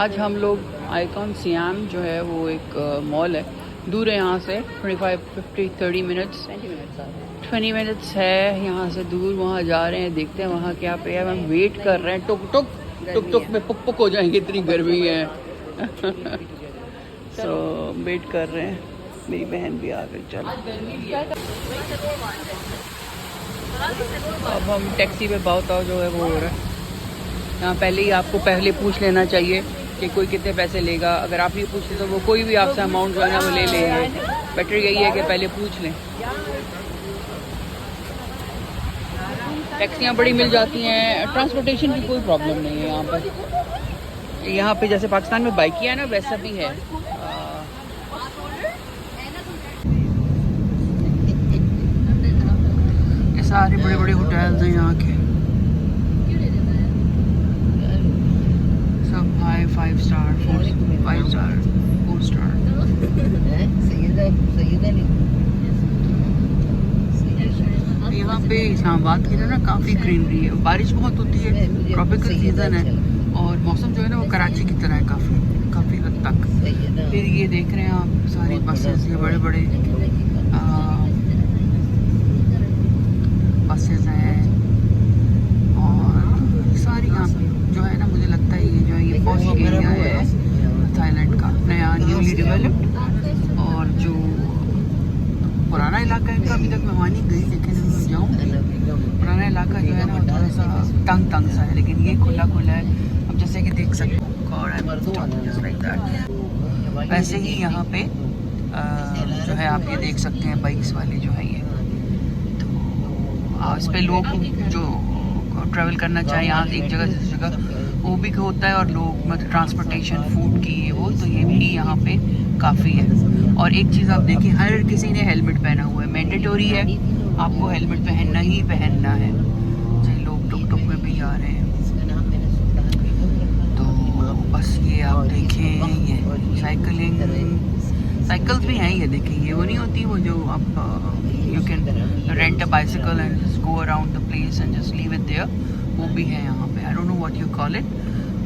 आज हम लोग आइकॉन सियाम जो है वो एक मॉल है, दूर है यहाँ से 25, 50, 30 मिनट्स 20 मिनट्स है यहाँ से दूर। वहाँ जा रहे हैं, देखते हैं वहाँ क्या पे है। हम वेट कर रहे हैं, टुक टुक में पुक पुक हो जाएंगे, इतनी गर्मी है। सो वेट कर रहे हैं। मेरी बहन भी आ गई। चलो अब हम टैक्सी पे बहुत जो है वो हो रहा है। यहाँ पहले ही आपको पहले पूछ लेना चाहिए कि कोई कितने पैसे लेगा। अगर आप नहीं पूछते तो वो कोई भी आपसे अमाउंट जो है ना वो ले लेंगे। बेटर यही है कि पहले पूछ लें। टैक्सियाँ बड़ी मिल जाती हैं, ट्रांसपोर्टेशन की कोई प्रॉब्लम नहीं है यहाँ पर। यहाँ पे जैसे पाकिस्तान में बाइकियाँ है ना, वैसा भी है। ये सारे बड़े बड़े होटल्स हैं यहाँ के, सब 5 स्टार 5 स्टार 4 स्टार। यहाँ पे इस्लामाबाद की ना काफ़ी ग्रीनरी है, बारिश बहुत होती है, ट्रॉपिकल सीज़न है और मौसम जो है ना वो कराची की तरह है काफ़ी हद तक। फिर ये देख रहे हैं आप सारी बसेस, ये बड़े बड़े बसेस हैं और सारी यहाँ पे जो है ना, मुझे लगता है ये जो है ये पॉश एरिया है थाईलैंड का, नया न्यूली डेवलप्ड। और जो पुराना इलाका है इनका अभी तक मैं वहाँ नहीं गई, लेकिन मैं जाऊँगी। पुराना इलाका जो है ना थोड़ा सा तंग सा है, लेकिन ये खुला है। अब जैसे कि देख सकते हो, वैसे ही यहाँ पे जो है आप ये देख सकते हैं बाइक्स वाले जो है ये, तो इस पे लोग जो ट्रैवल करना चाहे यहाँ से एक जगह से दूसरी जगह वो भी होता है। और लोग मतलब ट्रांसपोर्टेशन फूड की है वो, तो ये भी यहाँ पे काफ़ी है। और एक चीज़ आप देखिए, हर किसी ने हेलमेट पहना हुआ है, मैंडेटरी है, आपको हेलमेट पहनना ही पहनना है, चाहे लोग टुक टुक में भी जा रहे हैं। तो बस ये आप देखें, ये साइकिल्स भी हैं, ये देखिए, ये वो नहीं होती वो जो आप you can rent a bicycle and just go around the place and just leave it there, वो भी है यहाँ पे। I don't know what you call it,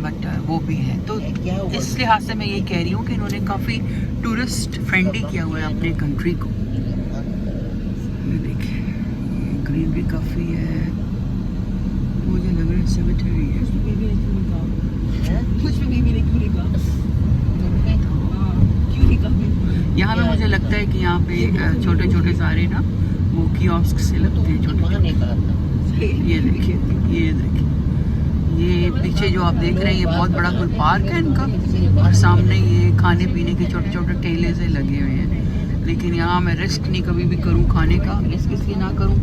but वो भी है। तो इस लिहाज से मैं ये कह रही हूँ कि इन्होंने काफ़ी टूरिस्ट फ्रेंडली किया हुआ है अपने कंट्री को। ये देखिए, ग्रीनरी काफ़ी है, मुझे लग रहा है सेमेटरी है। यहाँ पे मुझे लगता है कि यहाँ पे छोटे छोटे सारे ना वो कियोस्क से लगते हैं, छोटे। ये देखिए, ये पीछे जो आप देख रहे हैं ये बहुत बड़ा कोई पार्क है इनका, और सामने ये खाने पीने के छोटे छोटे ठेले से लगे हुए हैं। लेकिन यहाँ मैं रिस्क नहीं कभी भी करूँ खाने का, रिस्क इसलिए ना करूँ।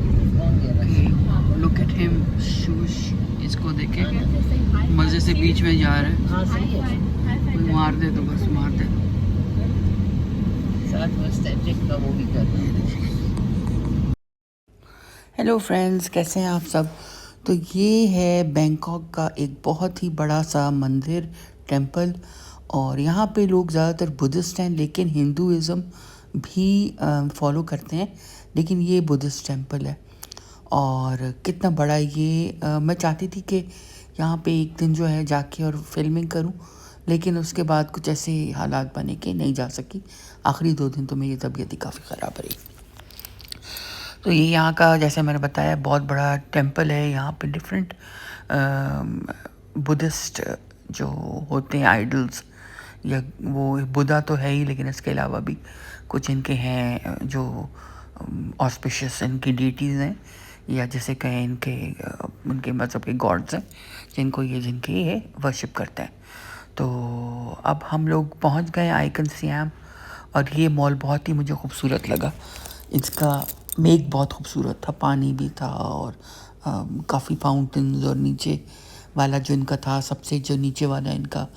लुक एट हिम, शूज, इसको देखे मज़े से बीच में जा रहे हैं, कोई मार दे तो बस मार दे। हेलो फ्रेंड्स, कैसे हैं आप सब। तो ये है बैंकॉक का एक बहुत ही बड़ा सा मंदिर, टेंपल। और यहाँ पे लोग ज़्यादातर बुद्धिस्ट हैं, लेकिन हिंदुज़म भी फॉलो करते हैं। लेकिन ये बुद्धिस्ट टेंपल है और कितना बड़ा ये मैं चाहती थी कि यहाँ पे एक दिन जो है जाके और फिल्मिंग करूँ, लेकिन उसके बाद कुछ ऐसे हालात बने कि नहीं जा सकी। आखिरी 2 दिन तो मेरी तबीयत ही काफ़ी ख़राब रही। तो ये यहाँ का, जैसे मैंने बताया, बहुत बड़ा टेंपल है। यहाँ पे डिफरेंट बुद्धिस्ट जो होते हैं आइडल्स, या वो बुद्धा तो है ही, लेकिन इसके अलावा भी कुछ इनके हैं जो ऑस्पिशियस इनकी डीटीज़ हैं, या जैसे कहें उनके मतलब के गॉड्स हैं जिनके ये वर्शिप करते हैं। तो अब हम लोग पहुँच गए आइकन सियाम, और ये मॉल बहुत ही मुझे खूबसूरत लगा। इसका मेक बहुत खूबसूरत था, पानी भी था और काफ़ी फाउंटेन्स, और नीचे वाला जो इनका था, सबसे जो नीचे वाला इनका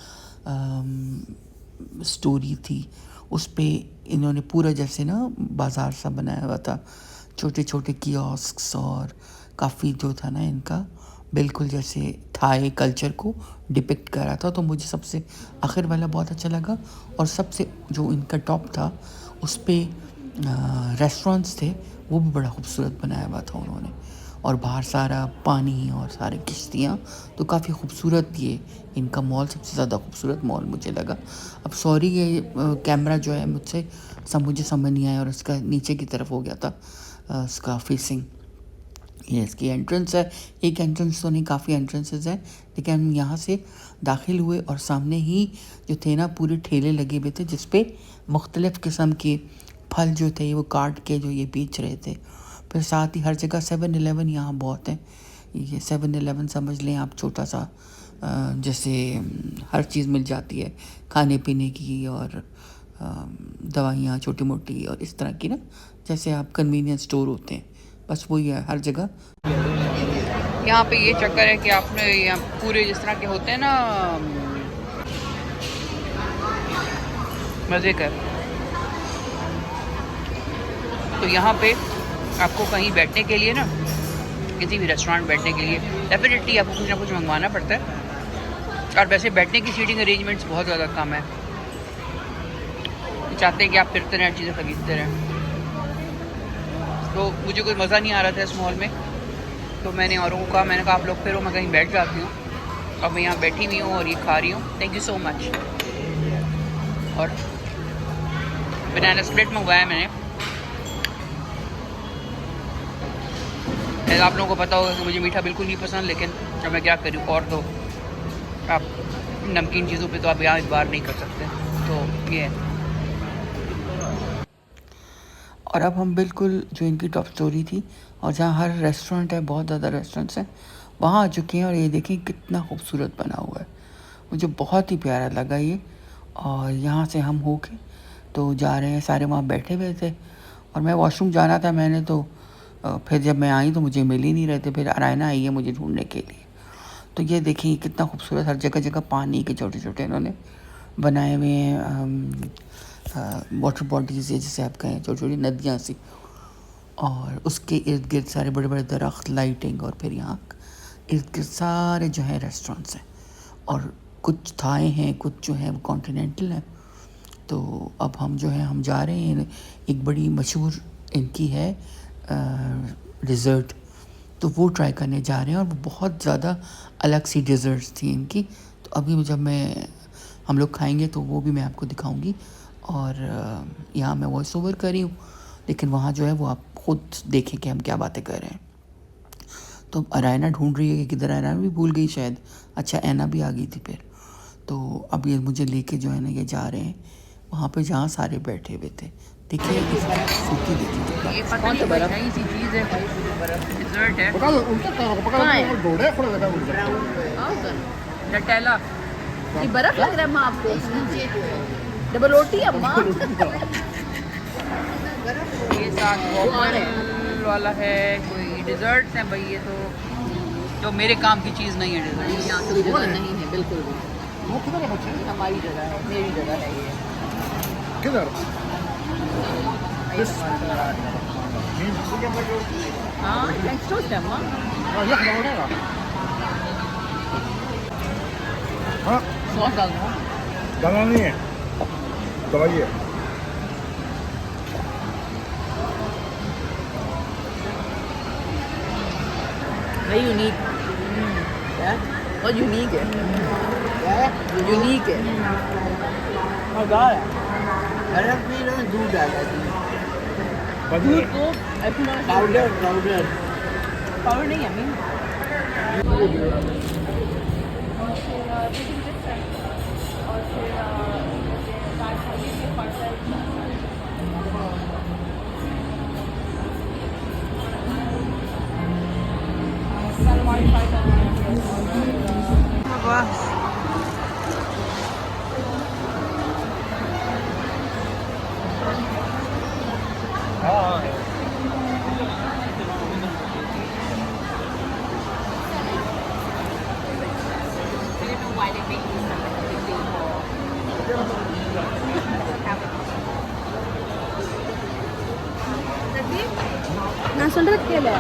स्टोरी थी, उस पे इन्होंने पूरा जैसे ना बाज़ार सा बनाया हुआ था, छोटे छोटे कियोस्क्स, और काफ़ी जो था ना इनका बिल्कुल जैसे थाई कल्चर को डिपिक्ट कर रहा था। तो मुझे सबसे आखिर वाला बहुत अच्छा लगा, और सबसे जो इनका टॉप था उस पे रेस्टोरेंट्स थे, वो भी बड़ा खूबसूरत बनाया हुआ था उन्होंने। और बाहर सारा पानी और सारे किश्तियाँ, तो काफ़ी खूबसूरत ये इनका मॉल सबसे ज़्यादा खूबसूरत मॉल मुझे लगा। अब सॉरी ये कैमरा जो है मुझसे मुझे समझ नहीं आया और इसका नीचे की तरफ हो गया था इसका फेसिंग। ये इसकी एंट्रेंस है, एक एंट्रेंस तो नहीं काफ़ी एंट्रेंसेस हैं, लेकिन हम यहाँ से दाखिल हुए और सामने ही जो थे ना पूरे ठेले लगे हुए थे जिस पे मुख्तलिफ़ किस्म के फल जो थे वो काट के जो ये बेच रहे थे। फिर साथ ही हर जगह 7-Eleven यहाँ बहुत है। ये 7-Eleven समझ लें आप छोटा सा जैसे हर चीज़ मिल जाती है खाने पीने की और दवाइयाँ छोटी मोटी और इस तरह की ना, जैसे आप कन्वीनियंस स्टोर होते हैं, बस वही है हर जगह। यहाँ पे ये चक्कर है कि आपने यहाँ पूरे जिस तरह के होते हैं ना मज़े कर, तो यहाँ पे आपको कहीं बैठने के लिए ना किसी भी रेस्टोरेंट बैठने के लिए डेफिनेटली आपको कुछ ना कुछ मंगवाना पड़ता है। और वैसे बैठने की सीटिंग अरेंजमेंट्स बहुत ज़्यादा कम है, चाहते हैं कि आप फिरते रहें, चीज़ें खरीदते रहें। तो मुझे कोई मज़ा नहीं आ रहा था इस मॉल में, तो मैंने औरों को कहा, मैंने कहा आप लोग फिरो, मैं कहीं बैठ जाती हूँ। अब मैं यहाँ बैठी हुई हूँ और ये खा रही हूँ। Thank you so much. और बनाना स्प्लिट मंगवाया मैंने। आप लोगों को पता होगा कि मुझे मीठा बिल्कुल नहीं पसंद, लेकिन अब मैं क्या करूँ, और तो आप नमकीन चीज़ों पे तो आप यहाँ इतबार नहीं कर सकते, तो ये है। और अब हम बिल्कुल जो इनकी टॉप स्टोरी थी और जहाँ हर रेस्टोरेंट है, बहुत ज़्यादा रेस्टोरेंट्स हैं, वहाँ आ चुके हैं। और ये देखें कितना खूबसूरत बना हुआ है, मुझे बहुत ही प्यारा लगा ये। और यहाँ से हम होके तो जा रहे हैं, सारे वहाँ बैठे हुए थे और मैं वॉशरूम जाना था, मैंने तो फिर जब मैं आई तो मुझे मिल ही नहीं रहे थे। फिर अरायना आई है मुझे ढूंढने के लिए। तो ये देखिए कितना खूबसूरत, हर जगह जगह पानी के छोटे छोटे इन्होंने बनाए हुए हैं, वाटर बॉडीज़ जैसे आप कहें, छोटी छोटी नदियाँ सी, और उसके इर्द गिर्द सारे बड़े बड़े दरख्त, लाइटिंग, और फिर यहाँ इर्द गिर्द सारे जो है रेस्टोरेंट्स हैं और कुछ थाई हैं, कुछ जो है वो कॉन्टिनेंटल हैं। तो अब हम जो है हम जा रहे हैं, एक बड़ी मशहूर इनकी है डिज़र्ट, तो वो ट्राई करने जा रहे हैं और वो बहुत ज़्यादा अलग सी डिज़र्ट्स थी इनकी। तो अभी जब हम लोग खाएंगे तो वो भी मैं आपको दिखाऊंगी। और यहाँ मैं वॉइस ओवर कर रही हूँ, लेकिन वहाँ जो है वो आप खुद देखें कि हम क्या बातें कर रहे हैं। तो अरायना ढूंढ रही है कि किधर, अरायना भी भूल गई शायद। अच्छा, ऐना भी आ गई थी फिर। तो अब ये मुझे लेके जो है ना ये जा रहे हैं वहाँ पे जहाँ सारे बैठे हुए थे। देखिए सूखी, देखिए ये पता नहीं बड़ा नई सी चीज़ है, डिज़र्ट है, नटेला। ये बर्फ लग रहा है माँ आपको? डबल रोटी अम्मा। ये साथ वॉफल वाला है, कोई डिज़र्ट्स हैं भाई। ये तो मेरे काम की चीज़ नहीं है डिज़र्ट, यहाँ तो जगह नहीं है बिल्कुल भी। हमारी जगह है, मेरी जगह है ये। किधर? हाँ नेक्स्ट टोस्ट है अम्मा। हाँ, सॉस डाल दो। दाना नहीं है, दवाई है। Very unique. बहुत यूनिक है, यूनिक है। मज़ेदार है। बर्फ भी ना, दूध डाला दूध को पाउडर पाउडर नहीं है अम्मी। நான் சொல்றது கேளு.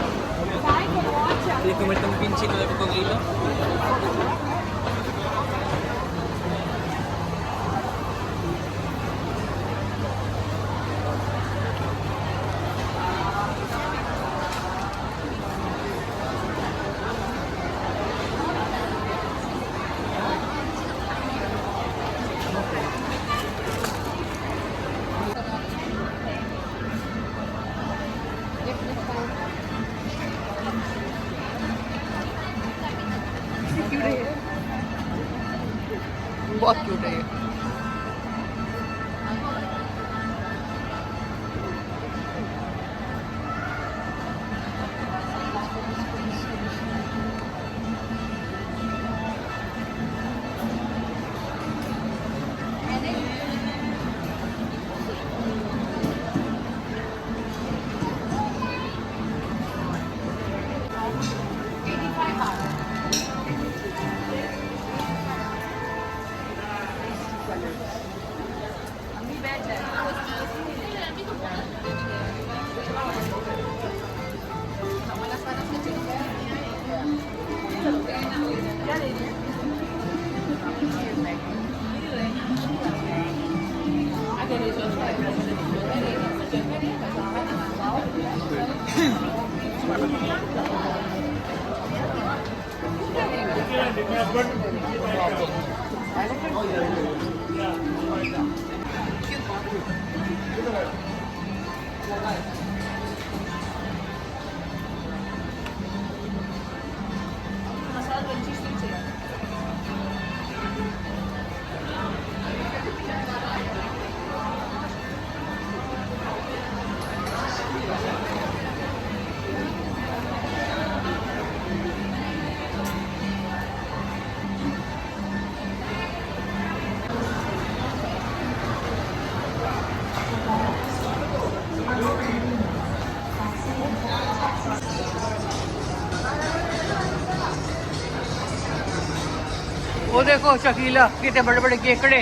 वो देखो शकीला कितने बड़े बड़े केकड़े,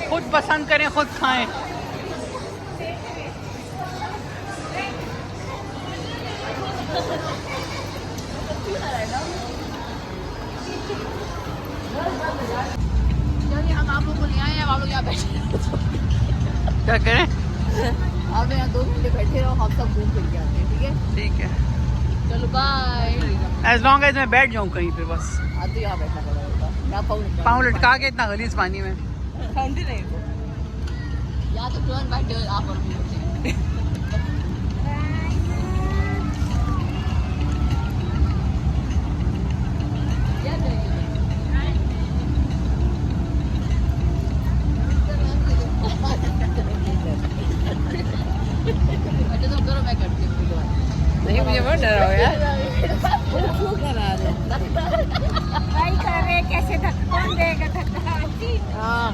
खुद पसंद करें खुद खाएं। हम आप लोग को ले आए हैं, आप लोग यहाँ बैठे क्या करें? आप यहाँ 2 घंटे बैठे रहो, हम सब घूम फिर के आते हैं। ठीक है, ठीक है, चलो बाय। एज लॉन्ग एज मैं बैठ जाऊँ कहीं पे बस। तो यहाँ बैठना पड़ेगा, यहाँ पाँव लटका के इतना गलीज पानी में। ठंडी नहीं को यहाँ तो तुरंत बैठे आप और भी होते हैं। क्या करेंगे? अच्छा तुम करो, मैं करती हूँ। नहीं, मुझे बहुत डर हो यार। क्यों करा रहे? भाई कर रहे कैसे धक्का कौन देगा धक्का? हाँ